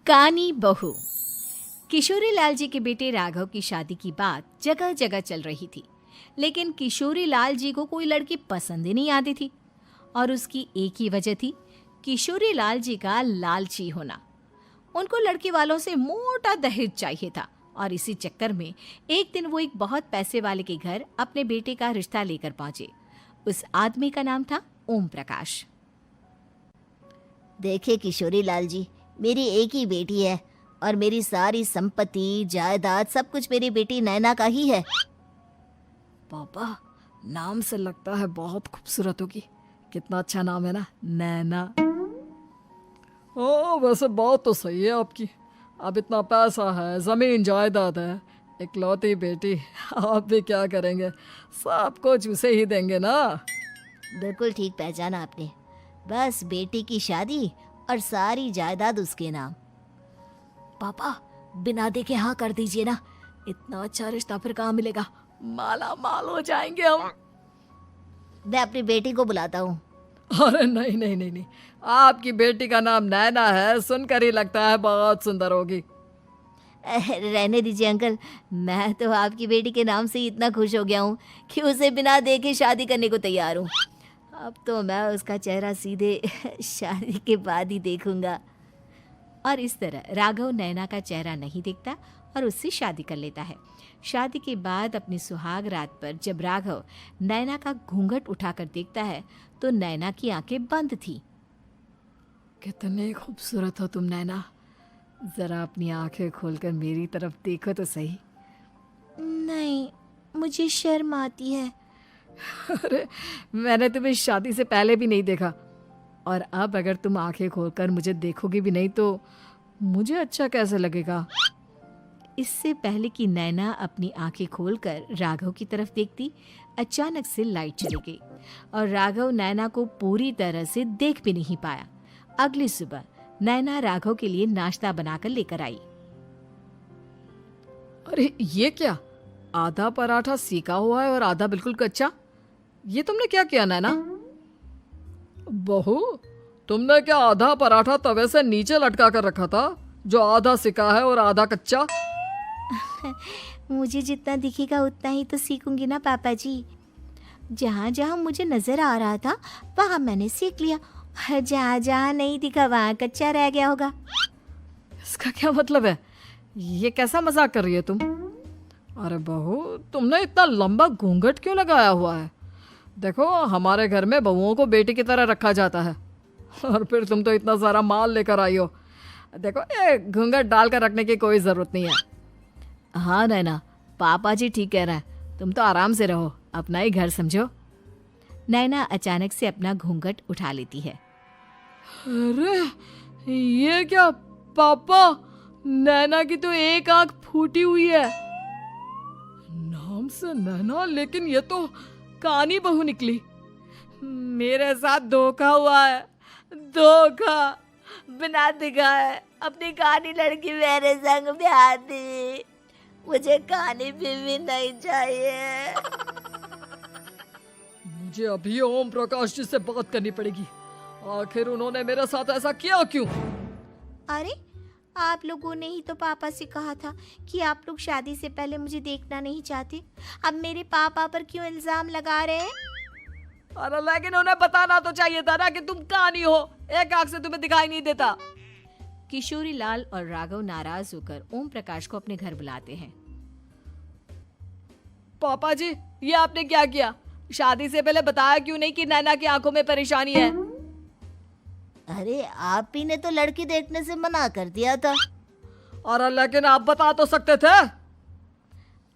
कानी बहू। किशोरी लाल जी के बेटे राघव की शादी की बात जगह जगह चल रही थी, लेकिन किशोरी लाल जी को कोई लड़की पसंद ही नहीं आती थी। और उसकी एक ही वजह थी, किशोरी लाल जी का लालची होना। उनको लड़की वालों से मोटा दहेज चाहिए था और इसी चक्कर में एक दिन वो एक बहुत पैसे वाले के घर अपने बेटे का रिश्ता लेकर पहुंचे। उस आदमी का नाम था ओम प्रकाश। देखे किशोरी लाल जी, मेरी एक ही बेटी है और मेरी सारी संपत्ति जायदाद सब कुछ मेरी बेटी नैना का ही है। पापा, नाम से लगता है बहुत खूबसूरत होगी। कितना अच्छा नाम है ना, नैना। ओ, वैसे बात तो सही है आपकी। अब इतना पैसा है, जमीन जायदाद है, इकलौती बेटी, आप भी क्या करेंगे? सब कुछ उसे ही देंगे ना। बिल्कुल ठीक पहचाना आपने। बस बेटी की शादी और सारी जायदाद उसके नाम। पापा, बिना देखे हाँ कर दीजिए ना। इतना अच्छा रिश्ता फिर कहाँ मिलेगा? माला माल हो जाएंगे हम। मैं अपनी बेटी को बुलाता हूँ। अरे नहीं नहीं नहीं नहीं, आपकी बेटी का नाम नैना है, सुनकर ही लगता है बहुत सुंदर होगी। रहने दीजिए अंकल, मैं तो आपकी बेटी के नाम से ही इतना खुश हो गया हूँ कि उसे बिना देखे शादी करने को तैयार हूँ। अब तो मैं उसका चेहरा सीधे शादी के बाद ही देखूंगा। और इस तरह राघव नैना का चेहरा नहीं देखता और उससे शादी कर लेता है। शादी के बाद अपनी सुहाग रात पर जब राघव नैना का घूंघट उठाकर देखता है तो नैना की आंखें बंद थी। कितनी खूबसूरत हो तुम नैना, जरा अपनी आंखें खोलकर मेरी तरफ देखो तो सही। नहीं, मुझे शर्म आती है। अरे, मैंने तुम्हें शादी से पहले भी नहीं देखा, और अब अगर तुम आंखें खोलकर मुझे देखोगी भी नहीं तो मुझे अच्छा कैसे लगेगा? इससे पहले कि नैना अपनी आंखें खोलकर राघव की तरफ देखती, अचानक से लाइट चली गई और राघव नैना को पूरी तरह से देख भी नहीं पाया। अगली सुबह नैना राघव के लिए नाश्ता बनाकर लेकर आई। अरे ये क्या, आधा पराठा सेका हुआ है और आधा बिल्कुल कच्चा। ये तुमने क्या किया नैना? बहू, तुमने क्या आधा पराठा तवे से नीचे लटका कर रखा था, जो आधा सेका है और आधा कच्चा? मुझे जितना दिखेगा उतना ही तो सीखूंगी ना पापा जी। जहाँ जहाँ मुझे नजर आ रहा था वहाँ मैंने सीख लिया, जहाँ जहाँ नहीं दिखा वहाँ कच्चा रह गया होगा। इसका क्या मतलब है? ये कैसा मजाक कर रही है तुम? अरे बहू, तुमने इतना लंबा घूंघट क्यों लगाया हुआ है? देखो, हमारे घर में बहुओं को बेटी की तरह रखा जाता है, और फिर तुम तो इतना सारा माल लेकर आई हो। देखो, ये घूंघट डालकर रखने की कोई ज़रूरत नहीं है। हाँ नैना, पापा जी ठीक कह रहे हैं, तुम तो आराम से रहो, अपना ही घर समझो। नैना अचानक से अपना घूंघट उठा लेती है। अरे ये क्या पापा, नैना की तो एक आंख फूटी हुई है। नाम से नैना, लेकिन ये तो कानी बहू निकली। मेरे साथ धोखा हुआ है, धोखा। बिना दिखाए अपनी कानी लड़की मेरे संग ब्याह दी। मुझे कानी बीवी नहीं चाहिए। मुझे अभी ओम प्रकाश जी से बात करनी पड़ेगी। आखिर उन्होंने मेरे साथ ऐसा किया क्यों? अरे, आप लोगों ने ही तो पापा से कहा था कि आप लोग शादी से पहले मुझे देखना नहीं चाहते। अब मेरे पापा पर क्यों इल्जाम लगा रहे हैं? अरे लेकिन उन्हें बताना तो चाहिए था ना कि तुम कानी हो, एक आंख से तुम्हें दिखाई नहीं देता। किशोरी लाल और राघव नाराज होकर ओम प्रकाश को अपने घर बुलाते हैं। पापा जी, ये आपने क्या किया? शादी से पहले बताया क्यों नहीं कि नैना की आंखों में परेशानी है? अरे, आप ही ने तो लड़की देखने से मना कर दिया था। और लेकिन आप बता तो सकते थे।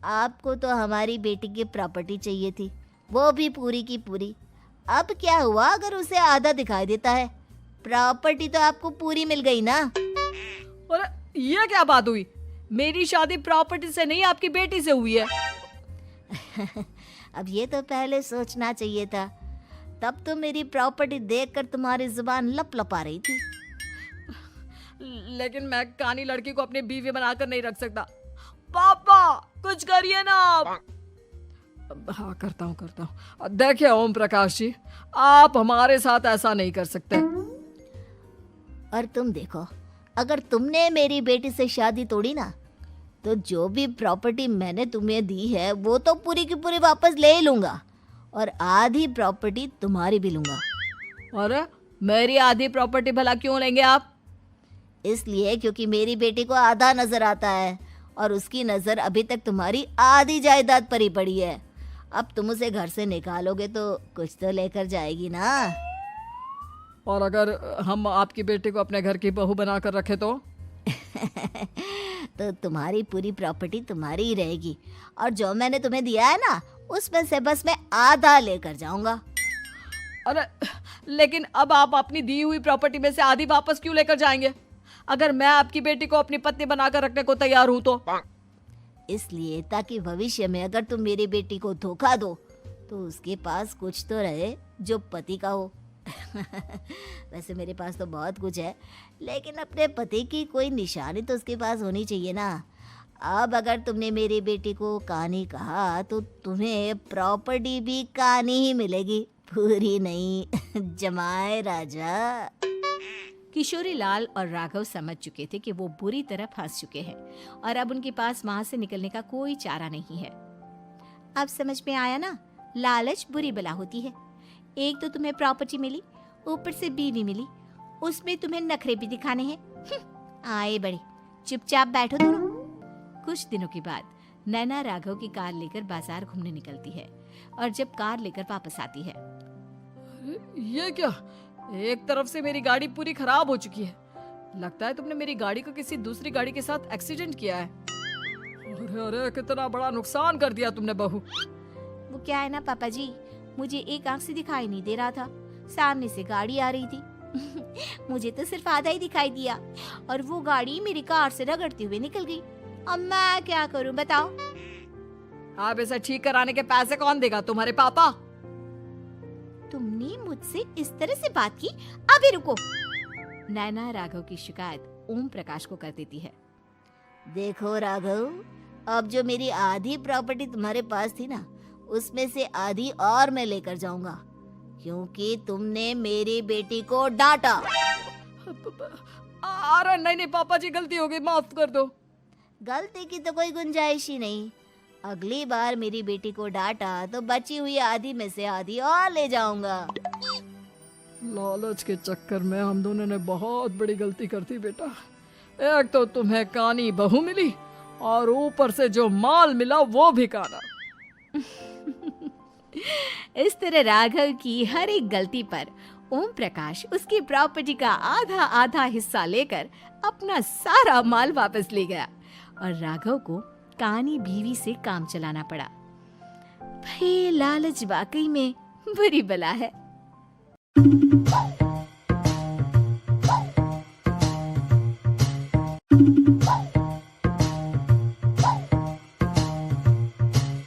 आपको तो हमारी बेटी की प्रॉपर्टी चाहिए थी, वो भी पूरी की पूरी। अब क्या हुआ अगर उसे आधा दिखाई देता है? प्रॉपर्टी तो आपको पूरी मिल गई ना। अरे ये क्या बात हुई? मेरी शादी प्रॉपर्टी से नहीं, आपकी बेटी से हुई है। अब ये तो पहले सोचना चाहिए था, तब तो मेरी प्रॉपर्टी देखकर तुम्हारी जुबान लप लप आ रही थी। लेकिन मैं कानी लड़की को अपनी बीवी बनाकर नहीं रख सकता। पापा, कुछ करिए ना आप। हाँ, करता हूँ। देखिए ओम प्रकाश जी, आप हमारे साथ ऐसा नहीं कर सकते। और तुम देखो, अगर तुमने मेरी बेटी से शादी तोड़ी ना, तो जो भी प्रॉपर्टी मैंने तुम्हें दी है वो तो पूरी की पूरी वापस ले ही लूँगा, और आधी प्रॉपर्टी तुम्हारी भी लूँगा। अरे मेरी आधी प्रॉपर्टी भला क्यों लेंगे आप? इसलिए क्योंकि मेरी बेटी को आधा नजर आता है और उसकी नज़र अभी तक तुम्हारी आधी जायदाद पर ही पड़ी है। अब तुम उसे घर से निकालोगे तो कुछ तो लेकर जाएगी ना। और अगर हम आपकी बेटी को अपने घर की बहू बना कर रखे तो? तो तुम्हारी पूरी प्रॉपर्टी तुम्हारी ही रहेगी, और जो मैंने तुम्हें दिया है ना, उसमें से बस मैं आधा लेकर जाऊंगा। अरे लेकिन अब आप अपनी दी हुई प्रॉपर्टी में से आधी वापस क्यों लेकर जाएंगे? अगर मैं आपकी बेटी को अपनी पत्नी बनाकर रखने को तैयार हूं तो? इसलिए ताकि भविष्य में अगर तुम मेरी बेटी को धोखा दो तो उसके पास कुछ तो रहे जो पति का हो। वैसे मेरे पास तो बहुत कुछ है, लेकिन अपने पति की कोई निशानी तो उसके पास होनी चाहिए ना। अब अगर तुमने मेरी बेटी को कानी कहा तो तुम्हें प्रॉपर्टी भी कानी ही मिलेगी, पूरी नहीं। जमाए राजा। किशोरी लाल और राघव समझ चुके थे कि वो बुरी तरह फंस चुके हैं और अब उनके पास वहां से निकलने का कोई चारा नहीं है। अब समझ में आया ना, लालच बुरी बला होती है। एक तो तुम्हें प्रॉपर्टी मिली, ऊपर से बीवी मिली, उसमें तुम्हें नखरे भी दिखाने हैं। आए बड़े, चुपचाप बैठो दोनों। कुछ दिनों के बाद नैना राघव की कार लेकर बाजार घूमने निकलती है और जब कार लेकर वापस आती है, ये क्या? एक तरफ से मेरी गाड़ी पूरी खराब हो चुकी है। लगता है तुमने मेरी गाड़ी को किसी दूसरी गाड़ी के साथ एक्सीडेंट किया है। अरे अरे कितना बड़ा नुकसान कर दिया तुमने बहू। वो क्या है ना पापा जी, मुझे एक आंख से दिखाई नहीं दे रहा था, सामने से गाड़ी आ रही थी। मुझे तो सिर्फ आधा ही दिखाई दिया और वो गाड़ी मेरी कार से रगड़ते हुए निकल गई। अब मैं क्या करूं बताओ? आप इसे ठीक कराने के पैसे कौन देगा? तुम्हारे पापा? तुमने मुझसे इस तरह से बात की? अभी रुको। नैना राघव की शिकायत ओम प्रकाश को कर देती है। देखो राघव, अब जो मेरी आधी प्रॉपर्टी तुम्हारे पास थी ना, उसमें से आधी और मैं लेकर जाऊंगा, क्योंकि तुमने मेरी बेटी को डांटा। अरे नहीं नहीं पापा जी, गलती हो गई, माफ कर दो। गलती की तो कोई गुंजाइश ही नहीं। अगली बार मेरी बेटी को डांटा तो बची हुई आधी में से आधी और ले जाऊंगा। लालच के चक्कर में हम दोनों ने बहुत बड़ी गलती कर दी बेटा। एक तो तुम्हें कानी बहू मिली और ऊपर से जो माल मिला वो भी काना। इस तरह राघव की हर एक गलती पर ओम प्रकाश उसकी प्रॉपर्टी का आधा आधा हिस्सा लेकर अपना सारा माल वापस ले गया और राघव को कानी बीवी से काम चलाना पड़ा। भाई लालच वाकई में बुरी बला है।